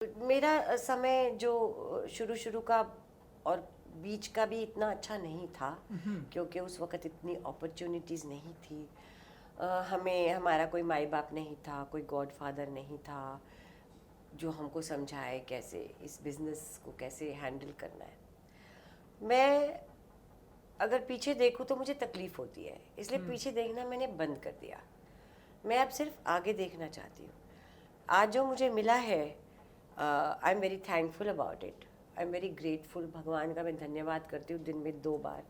मेरा समय जो शुरू शुरू का और बीच का भी इतना अच्छा नहीं था, क्योंकि उस वक़्त इतनी अपॉर्चुनिटीज़ नहीं थी। हमें हमारा कोई माई बाप नहीं था, कोई गॉडफ़ादर नहीं था जो हमको समझाए कैसे इस बिज़नेस को कैसे हैंडल करना है। मैं अगर पीछे देखूँ तो मुझे तकलीफ़ होती है, इसलिए पीछे देखना मैंने बंद कर दिया। मैं अब सिर्फ आगे देखना चाहती हूँ। आज जो मुझे मिला है, I am very thankful about it. I am very grateful. भगवान का मैं धन्यवाद करती हूँ दिन में 2 बार।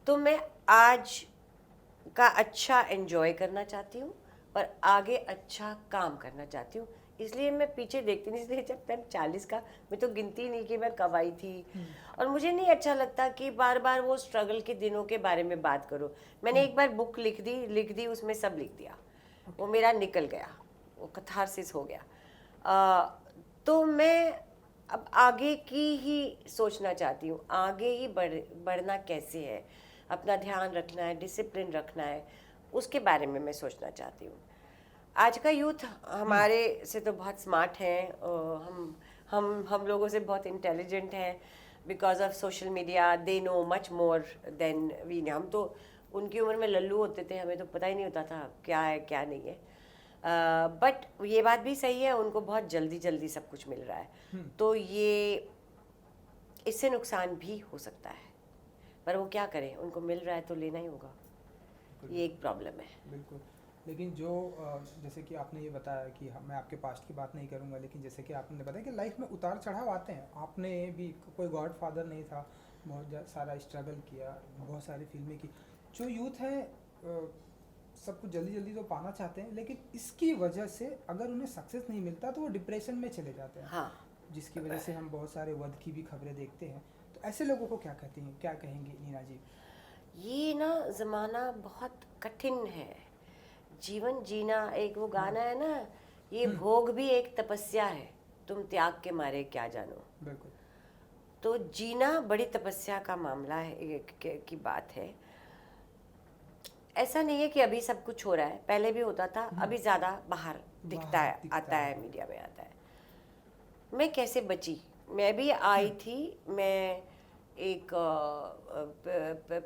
तो मैं आज का अच्छा एंजॉय करना चाहती हूँ और आगे अच्छा काम करना चाहती हूँ। इसलिए मैं पीछे देखती नहीं, इसलिए जब तक 40 का मैं तो गिनती नहीं कि मैं कब आई थी। और मुझे नहीं अच्छा लगता कि बार बार वो स्ट्रगल के दिनों के बारे में बात करो। मैंने एक बार बुक लिख दी, उसमें सब लिख दिया। वो मेरा निकल गया, वो कथारसिस हो गया। तो मैं अब आगे की ही सोचना चाहती हूँ। आगे ही बढ़ना कैसे है, अपना ध्यान रखना है, डिसिप्लिन रखना है, उसके बारे में मैं सोचना चाहती हूँ। आज का यूथ हमारे से तो बहुत स्मार्ट है। हम लोगों से बहुत इंटेलिजेंट है। Because of social media they know much more than we. हम तो उनकी उम्र में लल्लू होते थे, हमें तो पता ही नहीं होता था क्या है क्या नहीं है। बट ये बात भी सही है, उनको बहुत जल्दी जल्दी सब कुछ मिल रहा है। तो ये इससे नुकसान भी हो सकता है, पर वो क्या करें, उनको मिल रहा है तो लेना ही होगा। ये एक प्रॉब्लम है। बिल्कुल। लेकिन जो जैसे कि आपने ये बताया कि मैं आपके पास्ट की बात नहीं करूँगा, लेकिन जैसे कि आपने बताया कि लाइफ में उतार चढ़ाव आते हैं। आपने भी कोई गॉड फादर नहीं था, बहुत सारा स्ट्रगल किया, बहुत सारी फिल्में की। जो यूथ है सब कुछ जल्दी जल्दी तो पाना चाहते हैं, लेकिन इसकी वजह से अगर उन्हें सक्सेस नहीं मिलता तो वो डिप्रेशन में चले जाते हैं, हाँ। जिसकी वजह से हम बहुत सारे वध की भी खबरें देखते हैं। तो ऐसे लोगों को क्या कहती हैं, क्या कहेंगी नीना जी? ये ना ज़माना बहुत कठिन है। जीवन जीना, एक वो गाना है ना, ये भोग भी एक तपस्या है, तुम त्याग के मारे क्या जानो। बिल्कुल। तो जीना बड़ी तपस्या का मामला है, की बात है। ऐसा नहीं है कि अभी सब कुछ हो रहा है, पहले भी होता था, अभी ज़्यादा बाहर दिखता बाहर है, आता दिखता है, है। मीडिया में आता है। मैं कैसे बची? मैं भी आई थी। मैं एक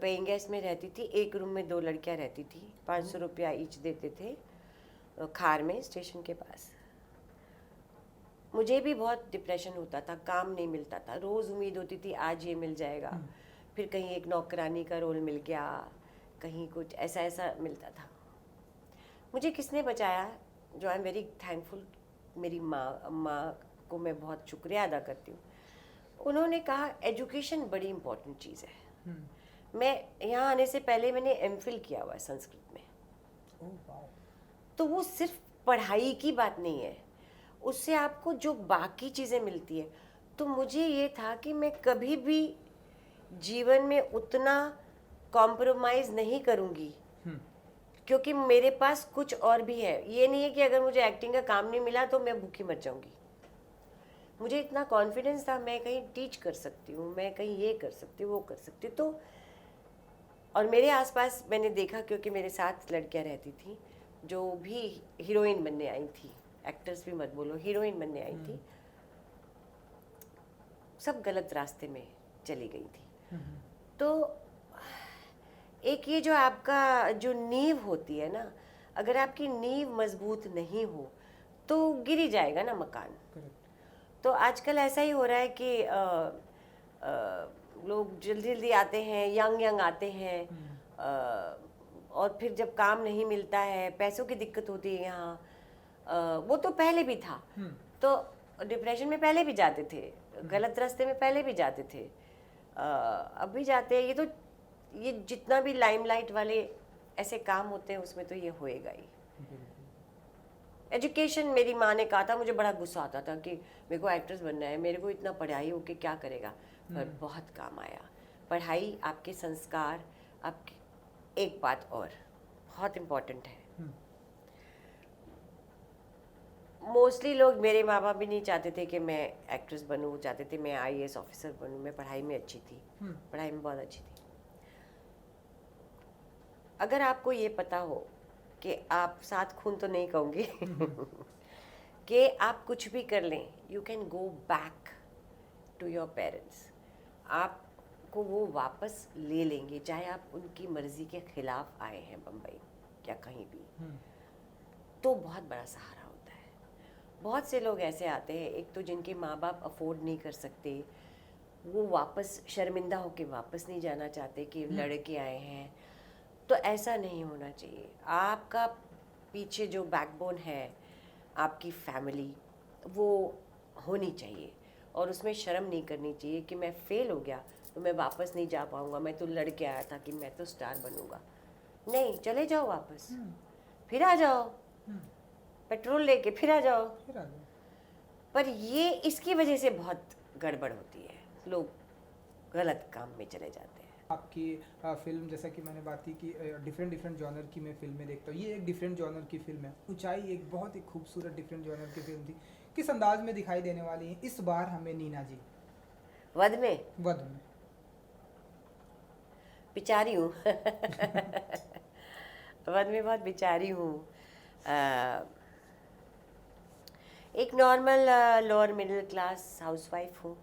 पेइंग गेस्ट में रहती थी। एक रूम में 2 लड़कियां रहती थी, 500 रुपया ईच देते थे, खार में स्टेशन के पास। मुझे भी बहुत डिप्रेशन होता था, काम नहीं मिलता था, रोज़ उम्मीद होती थी आज ये मिल जाएगा, फिर कहीं एक नौकरानी का रोल मिल गया, कहीं कुछ ऐसा ऐसा मिलता था। मुझे किसने बचाया, जो आई एम वेरी थैंकफुल, मेरी माँ को मैं बहुत शुक्रिया अदा करती हूँ। उन्होंने कहा एजुकेशन बड़ी इम्पोर्टेंट चीज़ है। मैं यहाँ आने से पहले मैंने एमफिल किया हुआ है संस्कृत में। Oh wow. तो वो सिर्फ पढ़ाई की बात नहीं है, उससे आपको जो बाकी चीज़ें मिलती है। तो मुझे ये था कि मैं कभी भी जीवन में उतना कॉम्प्रोमाइज़ नहीं करूँगी, क्योंकि मेरे पास कुछ और भी है। ये नहीं है कि अगर मुझे एक्टिंग का काम नहीं मिला तो मैं भूखी मर जाऊँगी। मुझे इतना कॉन्फिडेंस था, मैं कहीं टीच कर सकती हूँ, मैं कहीं ये कर सकती हूँ, वो कर सकती हूँ। तो और मेरे आसपास मैंने देखा, क्योंकि मेरे साथ लड़कियां रहती थी जो भी हीरोइन बनने आई थी, एक्टर्स भी मत बोलो, हीरोइन बनने आई थी, सब गलत रास्ते में चली गई थी। तो एक ये जो आपका जो नींव होती है ना, अगर आपकी नींव मजबूत नहीं हो तो गिर ही जाएगा ना मकान। करेक्ट। तो आजकल ऐसा ही हो रहा है कि लोग जल्दी जल्दी आते हैं, यंग यंग आते हैं, और फिर जब काम नहीं मिलता है, पैसों की दिक्कत होती है यहाँ। वो तो पहले भी था, तो डिप्रेशन में पहले भी जाते थे, गलत रास्ते में पहले भी जाते थे, अब भी जाते हैं। ये जितना भी लाइमलाइट वाले ऐसे काम होते हैं उसमें तो ये होएगा ही। एजुकेशन, मेरी माँ ने कहा था, मुझे बड़ा गुस्सा आता था कि मेरे को एक्ट्रेस बनना है, मेरे को इतना पढ़ाई होके क्या करेगा, पर बहुत काम आया। पढ़ाई आपके संस्कार, आपके एक बात और बहुत इम्पोर्टेंट है। मोस्टली लोग, मेरे माँ बाप भी नहीं चाहते थे कि मैं एक्ट्रेस बनूँ, वो चाहते थे मैं आईएएस ऑफिसर बनूँ। मैं पढ़ाई में अच्छी थी, पढ़ाई में बहुत अच्छी थी। अगर आपको ये पता हो कि आप, सात खून तो नहीं कहूँगी कि आप कुछ भी कर लें, you can go back to your parents, आपको वो वापस ले लेंगे, चाहे आप उनकी मर्ज़ी के ख़िलाफ़ आए हैं बम्बई या कहीं भी, तो बहुत बड़ा सहारा होता है। बहुत से लोग ऐसे आते हैं, एक तो जिनके माँ बाप अफोर्ड नहीं कर सकते, वो वापस शर्मिंदा होके वापस नहीं जाना चाहते कि लड़के आए हैं, तो ऐसा नहीं होना चाहिए। आपका पीछे जो बैकबोन है, आपकी फैमिली, वो होनी चाहिए और उसमें शर्म नहीं करनी चाहिए कि मैं फेल हो गया तो मैं वापस नहीं जा पाऊँगा, मैं तो लड़ के आया था कि मैं तो स्टार बनूँगा। नहीं, चले जाओ वापस, फिर आ जाओ, पेट्रोल लेके फिर आ जाओ। फिर आ जाओ। पर ये इसकी वजह से बहुत गड़बड़ होती है, लोग गलत काम में चले जाते हैं। आपकी फिल्म, जैसा कि मैंने बात की कि डिफरेंट डिफरेंट जॉनर की मैं फिल्में देखता हूँ, ये एक डिफरेंट जॉनर की फिल्म है। ऊंचाई एक बहुत ही खूबसूरत डिफरेंट जॉनर की फिल्म थी। किस अंदाज में दिखाई देने वाली है इस बार हमें नीना जी वध में वध में? बेचारी हूँ वध में बहुत बेचारी हूँ। एक normal lower middle class housewife हूँ,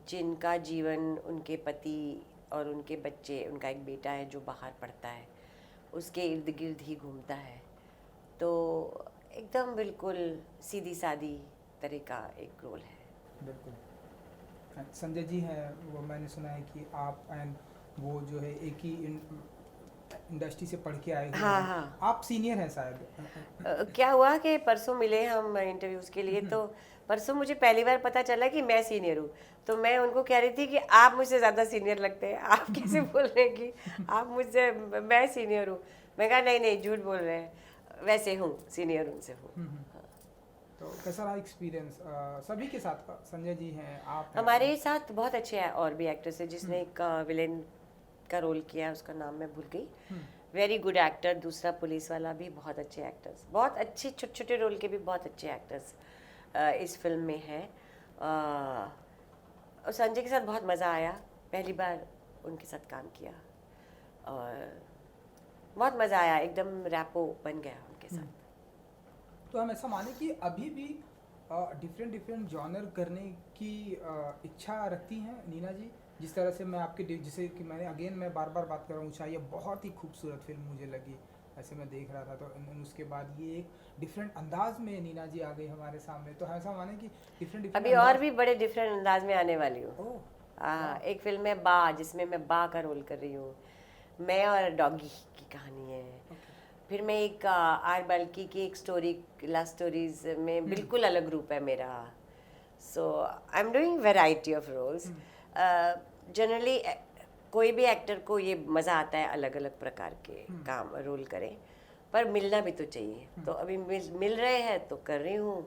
जिनका जीवन उनके पति और उनके बच्चे, उनका एक बेटा है जो बाहर पढ़ता है, उसके इर्द गिर्द ही घूमता है। तो एकदम बिल्कुल सीधी सादी तरह का एक रोल है। बिल्कुल। संजय जी हैं, वो मैंने सुना है कि आप एंड वो जो है एक ही इंडस्ट्री से पढ़ के आए हुए हाँ हैं। हाँ। आप सीनियर हैं शायद। क्या हुआ कि परसों मिले हम इंटरव्यूज़ के लिए, तो परसों मुझे पहली बार पता चला कि मैं सीनियर हूँ। तो मैं उनको कह रही थी कि आप मुझसे ज़्यादा सीनियर लगते हैं, आप कैसे बोल रहे हैं कि आप मुझसे, मैं सीनियर हूँ। मैं कहा नहीं नहीं, झूठ बोल रहे हैं, वैसे हूँ, सीनियर उनसे हूँ। तो कैसा रहा एक्सपीरियंस सभी के साथ का? संजय जी हैं, आप हैं। हमारे साथ बहुत अच्छे हैं और भी एक्टर्स है, जिसने एक विलेन का रोल किया है, उसका नाम मैं भूल गई, वेरी गुड एक्टर। दूसरा पुलिस वाला भी बहुत अच्छे एक्टर्स, बहुत अच्छे छोटे छोटे रोल के भी बहुत अच्छे एक्टर्स इस फिल्म में हैं। और संजय के साथ बहुत मज़ा आया, पहली बार उनके साथ काम किया और बहुत मज़ा आया, एकदम रैपो बन गया उनके साथ। तो हम ऐसा माने कि अभी भी डिफरेंट डिफरेंट जॉनर करने की इच्छा रखती हैं नीना जी? जिस तरह से मैं आपके जिसे कि मैं बार बार बात कर रहा हूँ, ऊँचाई बहुत ही खूबसूरत फिल्म मुझे लगी, ऐसे मैं देख रहा था। तो उसके बाद ये एक डिफरेंट अंदाज में नीना जी आ गई हमारे सामने। तो ऐसा माने कि डिफरेंट अभी और भी बड़े डिफरेंट अंदाज में आने वाली हूँ। एक फिल्म है बा, जिसमें मैं बा का रोल कर रही हूँ, मैं और डॉगी की कहानी है। फिर मैं एक आर बल्कि की एक स्टोरी, लव स्टोरीज में बिल्कुल अलग रूप है मेरा। So I am doing variety of roles. Generally कोई भी एक्टर को ये मज़ा आता है अलग अलग प्रकार के काम रोल करें, पर मिलना भी तो चाहिए। तो अभी मिल रहे हैं तो कर रही हूँ।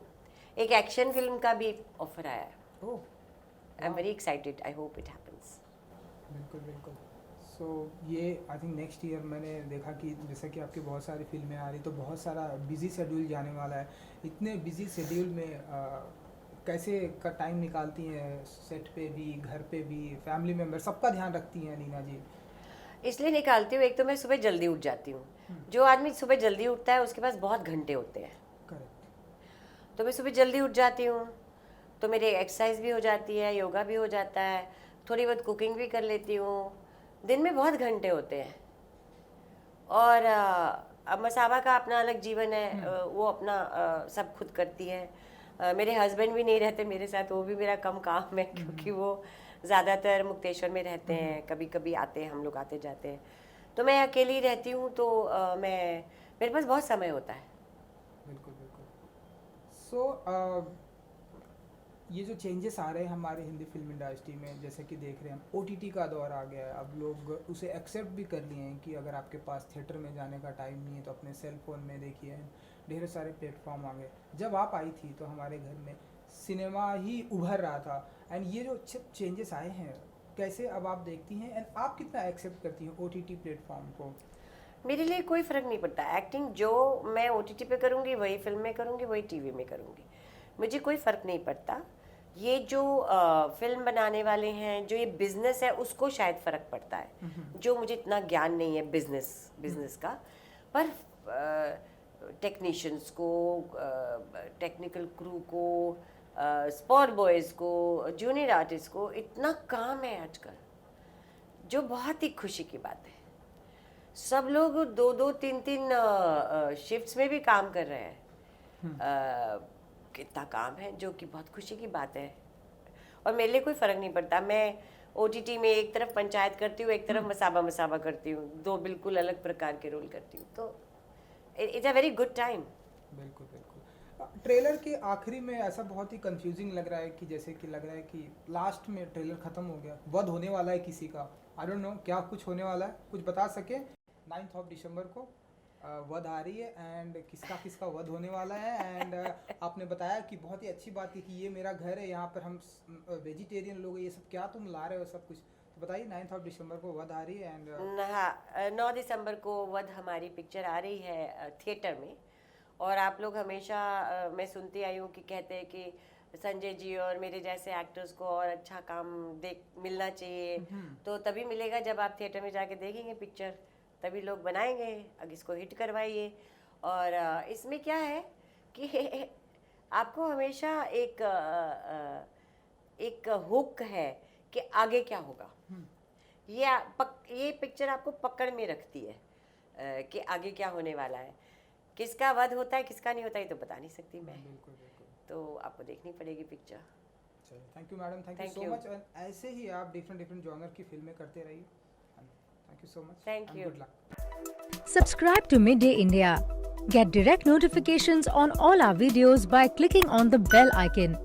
एक एक्शन फिल्म का भी ऑफर आया है। I am very excited, I hope it happens. बिल्कुल बिल्कुल। सो ये आई थिंक नेक्स्ट ईयर मैंने देखा कि जैसा कि आपकी बहुत सारी फिल्में आ रही, तो बहुत सारा बिजी शेड्यूल जाने वाला है। इतने बिजी शेड्यूल में कैसे का टाइम निकालती हैं? सेट पे भी, घर पे भी, फैमिली मेम्बर सबका ध्यान रखती हैं नीना जी? इसलिए निकालती हूँ, एक तो मैं सुबह जल्दी उठ जाती हूँ। जो आदमी सुबह जल्दी उठता है उसके पास बहुत घंटे होते हैं। करेक्ट। तो मैं सुबह जल्दी उठ जाती हूँ, तो मेरी एक्सरसाइज भी हो जाती है, योगा भी हो जाता है, थोड़ी बहुत कुकिंग भी कर लेती हूँ। दिन में बहुत घंटे होते हैं। और अब मसाबा का अपना अलग जीवन है, वो अपना सब खुद करती है। मेरे हस्बैंड भी नहीं रहते मेरे साथ, वो भी मेरा कम काम है, क्योंकि वो ज़्यादातर मुक्तेश्वर में रहते हैं, कभी कभी आते हैं, हम लोग आते जाते हैं। तो मैं अकेली रहती हूँ, तो मेरे पास बहुत समय होता है। बिल्कुल बिल्कुल। सो ये जो चेंजेस आ रहे हैं हमारे हिंदी फिल्म इंडस्ट्री में, जैसे कि देख रहे हैं हम OTT का दौर आ गया है, अब लोग उसे एक्सेप्ट भी कर लिए हैं कि अगर आपके पास थिएटर में जाने का टाइम नहीं है तो अपने सेल फोन में देखिए। ढेर सारे प्लेटफॉर्म आ गए। जब आप आई थी तो हमारे घर में सिनेमा ही उभर रहा था, एंड ये जो चेंजेस आए हैं कैसे अब आप देखती हैं, एंड आप कितना एक्सेप्ट करती हैं OTT प्लेटफॉर्म को? मेरे लिए कोई फ़र्क नहीं पड़ता। एक्टिंग जो मैं OTT पे करूँगी वही फिल्म में करूँगी, वही टीवी में करूँगी, मुझे कोई फ़र्क नहीं पड़ता। ये जो फिल्म बनाने वाले हैं, जो ये बिज़नेस है, उसको शायद फ़र्क पड़ता है, जो मुझे इतना ज्ञान नहीं है बिज़नेस का। पर टेक्नीशियंस को, टेक्निकल क्रू को, स्पॉट बॉयज़ को, जूनियर आर्टिस्ट को, इतना काम है आजकल जो बहुत ही खुशी की बात है। सब लोग 2-2, 3-3 शिफ्ट्स में भी काम कर रहे हैं। कितना काम है, जो कि बहुत खुशी की बात है। और मेरे लिए कोई फ़र्क नहीं पड़ता, मैं OTT में एक तरफ पंचायत करती हूँ, एक तरफ मसाबा करती हूँ, 2 बिल्कुल अलग प्रकार के रोल करती हूँ, तो it's a very good time. बिल्कुल बिल्कुल। ट्रेलर के आखिरी में ऐसा बहुत ही कंफ्यूजिंग लग रहा है कि जैसे कि लग रहा है कि लास्ट में ट्रेलर ख़त्म हो गया, वध होने वाला है किसी का, आई डोंट नो क्या कुछ होने वाला है, कुछ बता सके? 9 दिसंबर को वध आ रही है एंड किसका किसका वध होने वाला है। एंड आपने बताया कि बहुत ही अच्छी बात है कि ये मेरा घर है, यहाँ पर हम वेजिटेरियन लोग, ये सब क्या तुम ला रहे हो सब कुछ, तो बताइए। 9 दिसंबर को वध आ रही है एंड हाँ, 9 दिसंबर को वध हमारी पिक्चर आ रही है थिएटर में। और आप लोग हमेशा मैं सुनती आई हूँ कि कहते हैं कि संजय जी और मेरे जैसे एक्टर्स को और अच्छा काम मिलना चाहिए, तो तभी मिलेगा जब आप थिएटर में जाके देखेंगे पिक्चर, तभी लोग बनाएंगे। अब इसको हिट करवाइए। और इसमें क्या है कि आपको हमेशा एक हुक है कि आगे क्या होगा। ये पिक्चर आपको पकड़ में रखती है कि आगे क्या होने वाला है, किसका वध होता है किसका नहीं होता है, तो बता नहीं सकती मैं। बिल्कुल बिल्कुल। तो आपको देखनी पड़ेगी पिक्चर। चलिए, thank you madam, thank you so much. ऐसे ही आप डिफरेंट जॉनर की फिल्में करते रहिए। Thank you so much. Thank you. Good luck. Subscribe to Midday India. Get direct notifications on all our videos by clicking on the bell icon.